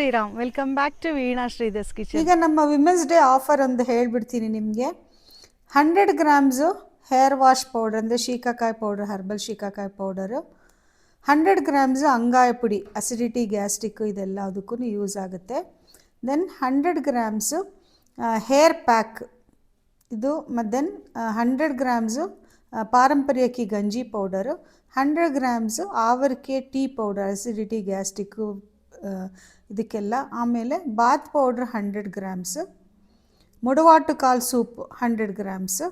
Shriram, welcome back to Veena Sridhar's kitchen. ಈಗ ನಮ್ಮ women's day offer ಒಂದು ಹೇಳ್ಬಿಡ್ತೀನಿ ನಿಮಗೆ. 100 ಗ್ರಾಮ್ಸು ಹೇರ್ ವಾಶ್ ಪೌಡರ್ ಅಂದರೆ ಶೀಕಾಕಾಯಿ ಪೌಡರ್, ಹರ್ಬಲ್ ಶೀಕಾಕಾಯಿ ಪೌಡರು, 100 ಗ್ರಾಮ್ಸು ಅಂಗಾಯ ಪುಡಿ, ಅಸಿಡಿಟಿ ಗ್ಯಾಸ್ಟ್ರಿಕ್ಕು ಇದೆಲ್ಲ ಅದಕ್ಕೂ ಯೂಸ್ ಆಗುತ್ತೆ. ದೆನ್ 100 ಗ್ರಾಮ್ಸು ಹೇರ್ ಪ್ಯಾಕ್ ಇದು, ಮತ್ತು ದೆನ್ 100 ಗ್ರಾಮ್ಸು ಪಾರಂಪರ್ಯಕ್ಕಿ ಗಂಜಿ ಪೌಡರು, 100 ಗ್ರಾಮ್ಸು ಆವರಿಕೆ ಟೀ ಪೌಡರ್, ಅಸಿಡಿಟಿ ಗ್ಯಾಸ್ಟ್ರಿಕ್ಕು ಇದಕ್ಕೆಲ್ಲ. ಆಮೇಲೆ ಬಾತ್ ಪೌಡ್ರ್ 100 ಗ್ರಾಮ್ಸು, ಮುಡವಾಟು ಕಾಳು soup 100 grams,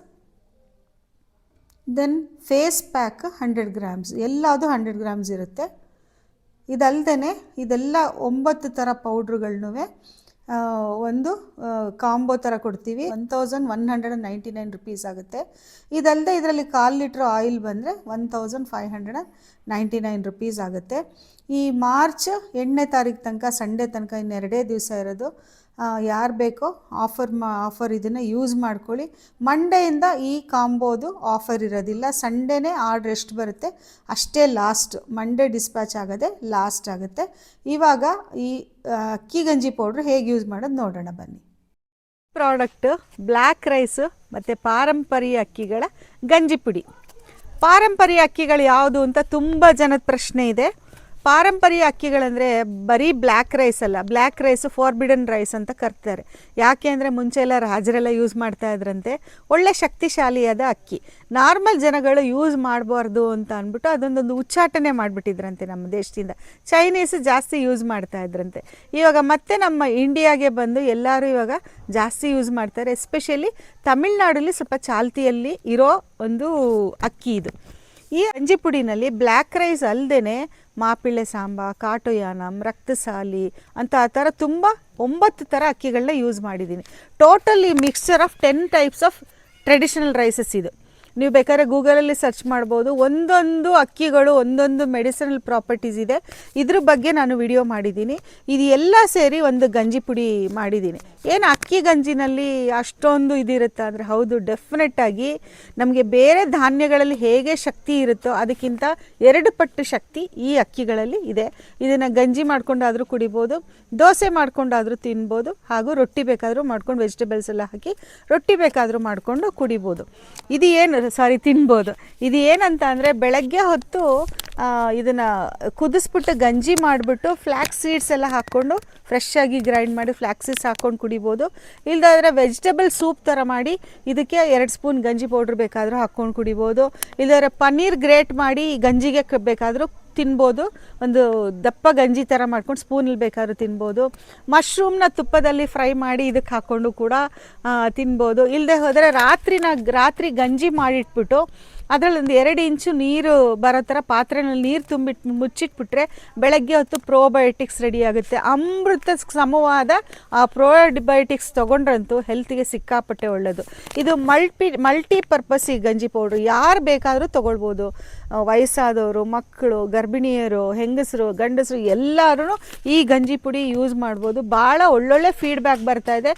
then face pack 100 grams, ಎಲ್ಲದು 100 ಗ್ರಾಮ್ಸ್ ಇರುತ್ತೆ. ಇದಲ್ಲದೆ ಇದೆಲ್ಲ 9 ಥರ ಪೌಡ್ರುಗಳ್ನೂ ಒಂದು ಕಾಂಬೋ ಥರ ಕೊಡ್ತೀವಿ. 1199 ರುಪೀಸ್ ಆಗುತ್ತೆ. ಇದಲ್ಲದೆ ಇದರಲ್ಲಿ 1/4 ಲೀಟ್ರ್ ಆಯಿಲ್ ಬಂದರೆ 1599 ರುಪೀಸ್ ಆಗುತ್ತೆ. ಈ ಮಾರ್ಚ್ 8ನೇ ತಾರೀಕು ತನಕ, ಸಂಡೇ ತನಕ, ಇನ್ನು 2 ದಿವಸ ಇರೋದು. ಯಾರು ಬೇಕೋ ಆಫರ್ ಇದನ್ನು ಯೂಸ್ ಮಾಡ್ಕೊಳ್ಳಿ. ಮಂಡೆಯಿಂದ ಈ ಕಾಂಬೋದು ಆಫರ್ ಇರೋದಿಲ್ಲ. ಸಂಡೇನೇ ಆರ್ಡ್ರ್ ಎಷ್ಟು ಬರುತ್ತೆ ಅಷ್ಟೇ ಲಾಸ್ಟ್. ಮಂಡೇ ಡಿಸ್ಪ್ಯಾಚ್ ಆಗೋದೆ ಲಾಸ್ಟ್ ಆಗುತ್ತೆ. ಇವಾಗ ಈ ಅಕ್ಕಿ ಗಂಜಿ ಪೌಡ್ರ್ ಹೇಗೆ ಯೂಸ್ ಮಾಡೋದು ನೋಡೋಣ ಬನ್ನಿ. ಪ್ರಾಡಕ್ಟ್ ಬ್ಲ್ಯಾಕ್ ರೈಸು ಮತ್ತು ಪಾರಂಪರ್ಯ ಅಕ್ಕಿಗಳ ಗಂಜಿ ಪುಡಿ. ಪಾರಂಪರ್ಯ ಅಕ್ಕಿಗಳು ಯಾವುದು ಅಂತ ತುಂಬ ಜನದ ಪ್ರಶ್ನೆ ಇದೆ. ಪಾರಂಪರ್ಯ ಅಕ್ಕಿಗಳಂದರೆ ಬರೀ ಬ್ಲ್ಯಾಕ್ ರೈಸ್ ಅಲ್ಲ, ಬ್ಲ್ಯಾಕ್ ರೈಸು ಫಾರ್ಬಿಡನ್ ರೈಸ್ ಅಂತ ಕರ್ತಾರೆ. ಯಾಕೆ ಅಂದರೆ ಮುಂಚೆ ಎಲ್ಲ ರಾಜರೆಲ್ಲ ಯೂಸ್ ಮಾಡ್ತಾ ಇದ್ರಂತೆ. ಒಳ್ಳೆ ಶಕ್ತಿಶಾಲಿಯಾದ ಅಕ್ಕಿ. ನಾರ್ಮಲ್ ಜನಗಳು ಯೂಸ್ ಮಾಡಬಾರ್ದು ಅಂತ ಅಂದ್ಬಿಟ್ಟು ಅದೊಂದೊಂದು ಉಚ್ಚಾಟನೆ ಮಾಡಿಬಿಟ್ಟಿದ್ರಂತೆ ನಮ್ಮ ದೇಶದಿಂದ. ಚೈನೀಸ್ ಜಾಸ್ತಿ ಯೂಸ್ ಮಾಡ್ತಾ ಇದ್ರಂತೆ. ಇವಾಗ ಮತ್ತೆ ನಮ್ಮ ಇಂಡಿಯಾಗೆ ಬಂದು ಎಲ್ಲರೂ ಇವಾಗ ಜಾಸ್ತಿ ಯೂಸ್ ಮಾಡ್ತಾರೆ. ಎಸ್ಪೆಷಲಿ ತಮಿಳ್ನಾಡಲ್ಲಿ ಸ್ವಲ್ಪ ಚಾಲ್ತಿಯಲ್ಲಿ ಇರೋ ಒಂದು ಅಕ್ಕಿ ಇದು. ಈ ಗಂಜಿ ಪುಡಿನಲ್ಲಿ ಬ್ಲ್ಯಾಕ್ ರೈಸ್ ಅಲ್ಲದೆ ಮಾಪಿಳ್ಳೆ ಸಾಂಬ, ಕಾಟುಯಾನಂ, ರಕ್ತಸಾಲಿ ಅಂತ ಆ ಥರ ತುಂಬ 9 ಥರ ಅಕ್ಕಿಗಳನ್ನ ಯೂಸ್ ಮಾಡಿದ್ದೀನಿ. ಟೋಟಲ್ ಈ mixture of 10 types of traditional rices ಇದು. ನೀವು ಬೇಕಾದ್ರೆ ಗೂಗಲಲ್ಲಿ ಸರ್ಚ್ ಮಾಡ್ಬೋದು. ಒಂದೊಂದು ಅಕ್ಕಿಗಳು ಒಂದೊಂದು ಮೆಡಿಸಿನಲ್ ಪ್ರಾಪರ್ಟೀಸ್ ಇದೆ. ಇದ್ರ ಬಗ್ಗೆ ನಾನು ವಿಡಿಯೋ ಮಾಡಿದ್ದೀನಿ. ಇದು ಎಲ್ಲ ಸೇರಿ ಒಂದು ಗಂಜಿ ಪುಡಿ ಮಾಡಿದ್ದೀನಿ. ಏನು ಅಕ್ಕಿ ಗಂಜಿನಲ್ಲಿ ಅಷ್ಟೊಂದು ಇದಿರುತ್ತೆ ಅಂದರೆ ಹೌದು, ಡೆಫಿನೆಟ್ಟಾಗಿ ನಮಗೆ ಬೇರೆ ಧಾನ್ಯಗಳಲ್ಲಿ ಹೇಗೆ ಶಕ್ತಿ ಇರುತ್ತೋ ಅದಕ್ಕಿಂತ 2 ಪಟ್ಟು ಶಕ್ತಿ ಈ ಅಕ್ಕಿಗಳಲ್ಲಿ ಇದೆ. ಇದನ್ನು ಗಂಜಿ ಮಾಡ್ಕೊಂಡಾದರೂ ಕುಡಿಬೋದು, ದೋಸೆ ಮಾಡ್ಕೊಂಡಾದರೂ ತಿನ್ಬೋದು, ಹಾಗೂ ರೊಟ್ಟಿ ಬೇಕಾದರೂ ಮಾಡ್ಕೊಂಡು ವೆಜಿಟೇಬಲ್ಸ್ ಎಲ್ಲ ಹಾಕಿ ರೊಟ್ಟಿ ಬೇಕಾದರೂ ಮಾಡಿಕೊಂಡು ಕುಡಿಬೋದು. ಇದು ಏನು ತಿನ್ಬೋದು. ಇದು ಏನಂತ ಅಂದರೆ ಬೆಳಗ್ಗೆ ಹೊತ್ತು ಇದನ್ನು ಕುದಿಸ್ಬಿಟ್ಟು ಗಂಜಿ ಮಾಡಿಬಿಟ್ಟು ಫ್ಲ್ಯಾಕ್ಸ್ ಸೀಡ್ಸ್ ಎಲ್ಲ ಹಾಕ್ಕೊಂಡು ಫ್ರೆಶ್ ಆಗಿ ಗ್ರೈಂಡ್ ಮಾಡಿ ಫ್ಲ್ಯಾಕ್ಸ್ ಸೀಡ್ಸ್ ಹಾಕ್ಕೊಂಡು ಕುಡಿಬೋದು. ಇಲ್ಲದಾದರೆ ವೆಜಿಟೇಬಲ್ ಸೂಪ್ ಥರ ಮಾಡಿ ಇದಕ್ಕೆ 2 ಸ್ಪೂನ್ ಗಂಜಿ ಪೌಡ್ರ್ ಬೇಕಾದರೂ ಹಾಕ್ಕೊಂಡು ಕುಡಿಬೋದು. ಇಲ್ಲದಾದರೆ ಪನ್ನೀರ್ ಗ್ರೇಟ್ ಮಾಡಿ ಗಂಜಿಗೆ ಬೇಕಾದರೂ ತಿನ್ಬೋದು. ಒಂದು ದಪ್ಪ ಗಂಜಿ ಥರ ಮಾಡ್ಕೊಂಡು ಸ್ಪೂನಲ್ಲಿ ಬೇಕಾದ್ರೂ ತಿನ್ಬೋದು. ಮಶ್ರೂಮ್ನ ತುಪ್ಪದಲ್ಲಿ ಫ್ರೈ ಮಾಡಿ ಇದಕ್ಕೆ ಹಾಕ್ಕೊಂಡು ಕೂಡ ತಿನ್ಬೋದು. ಇಲ್ಲದೆ ಹೋದರೆ ರಾತ್ರಿ ಗಂಜಿ ಮಾಡಿಟ್ಬಿಟ್ಟು ಅದರಲ್ಲಿ ಒಂದು 2 ಇಂಚು ನೀರು ಬರೋ ಥರ ಪಾತ್ರೆನಲ್ಲಿ ನೀರು ತುಂಬಿಟ್ಟು ಮುಚ್ಚಿಟ್ಬಿಟ್ರೆ ಬೆಳಗ್ಗೆ ಹೊತ್ತು ಪ್ರೋಬಯೋಟಿಕ್ಸ್ ರೆಡಿ ಆಗುತ್ತೆ. ಅಮೃತ ಸಮವಾದ ಆ ಪ್ರೋಬಯೋಟಿಕ್ಸ್ ತೊಗೊಂಡ್ರಂತೂ ಹೆಲ್ತಿಗೆ ಸಿಕ್ಕಾಪಟ್ಟೆ ಒಳ್ಳೆಯದು. ಇದು ಮಲ್ಟಿಪರ್ಪಸ್ ಈ ಗಂಜಿ ಪೌಡ್ರು. ಯಾರು ಬೇಕಾದರೂ ತೊಗೊಳ್ಬೋದು. ವಯಸ್ಸಾದವರು, ಮಕ್ಕಳು, ಗರ್ಭಿಣಿಯರು, ಹೆಂಗಸರು, ಗಂಡಸರು ಎಲ್ಲರೂ ಈ ಗಂಜಿ ಪುಡಿ ಯೂಸ್ ಮಾಡ್ಬೋದು. ಭಾಳ ಒಳ್ಳೊಳ್ಳೆ ಫೀಡ್ಬ್ಯಾಕ್ ಬರ್ತಾಯಿದೆ.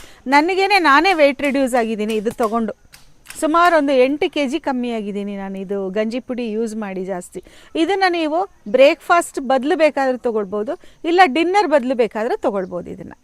ನಾನೇ ವೆಯ್ಟ್ ರಿಡ್ಯೂಸ್ ಆಗಿದ್ದೀನಿ ಇದು ತೊಗೊಂಡು. ಸುಮಾರು ಒಂದು 8 kg ಕಮ್ಮಿ ಆಗಿದ್ದೀನಿ ನಾನು ಇದು ಗಂಜಿ ಪುಡಿ ಯೂಸ್ ಮಾಡಿ ಜಾಸ್ತಿ. ಇದನ್ನು ನೀವು ಬ್ರೇಕ್ಫಾಸ್ಟ್ ಬದಲು ಬೇಕಾದರೂ ತೊಗೊಳ್ಬೋದು, ಇಲ್ಲ ಡಿನ್ನರ್ ಬದಲು ಬೇಕಾದರೂ ತೊಗೊಳ್ಬೋದು ಇದನ್ನು.